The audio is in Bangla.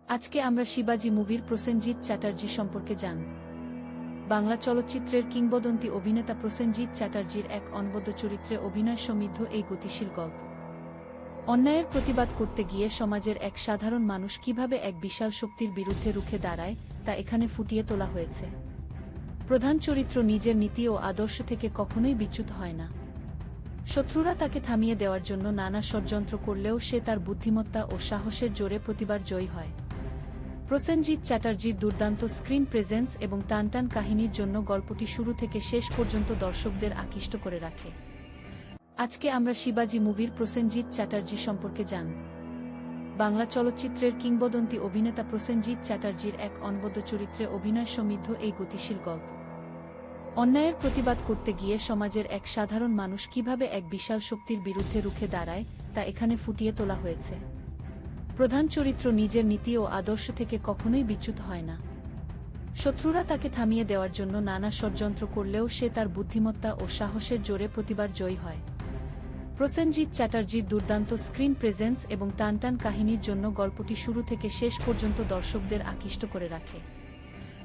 আজকে আমরা শিবাজি মুভির প্রসেনজিৎ চ্যাটার্জি সম্পর্কে জানব। বাংলা চলচ্চিত্রের কিংবদন্তি অভিনেতা প্রসেনজিৎ চ্যাটার্জির এক অনবদ্য চরিত্রে অভিনয় সমৃদ্ধ এই গতিশীল গল্প। অন্যায়ের প্রতিবাদ করতে গিয়ে সমাজের এক সাধারণ মানুষ কিভাবে এক বিশাল শক্তির বিরুদ্ধে রুখে দাঁড়ায়, তা এখানে ফুটিয়ে তোলা হয়েছে। প্রধান চরিত্র নিজের নীতি ও আদর্শ থেকে কখনোই বিচ্যুত হয় না। শত্রুরা তাকে থামিয়ে দেওয়ার জন্য নানা ষড়যন্ত্র করলেও সে তার বুদ্ধিমত্তা ও সাহসের জোরে প্রতিবার জয়ী হয়। প্রসেনজিৎ চ্যাটার্জির দুর্দান্ত স্ক্রিন প্রেজেন্স এবং টানটান কাহিনীর জন্য গল্পটি শুরু থেকে শেষ পর্যন্ত দর্শকদের আকৃষ্ট করে রাখে। আজকে আমরা শিবাজি মুভির প্রসেনজিৎ চ্যাটার্জি সম্পর্কে জানব। বাংলা চলচ্চিত্রের কিংবদন্তি অভিনেতা প্রসেনজিৎ চ্যাটার্জির এক অনবদ্য চরিত্রে অভিনয় সমৃদ্ধ এই গতিশীল গল্প। অন্যায়ের প্রতিবাদ করতে গিয়ে সমাজের এক সাধারণ মানুষ কিভাবে এক বিশাল শক্তির বিরুদ্ধে রুখে দাঁড়ায়, তা এখানে ফুটিয়ে তোলা হয়েছে। প্রধান চরিত্র নিজের নীতি ও আদর্শ থেকে কখনোই বিচ্যুত হয় না। শত্রুরা তাকে থামিয়ে দেওয়ার জন্য নানা ষড়যন্ত্র করলেও সে তার বুদ্ধিমত্তা ও সাহসের জোরে প্রতিবার জয়ী হয়। প্রসেনজিৎ চ্যাটার্জির দুর্দান্ত স্ক্রিন প্রেজেন্স এবং টানটান কাহিনীর জন্য গল্পটি শুরু থেকে শেষ পর্যন্ত দর্শকদের আকৃষ্ট করে রাখে।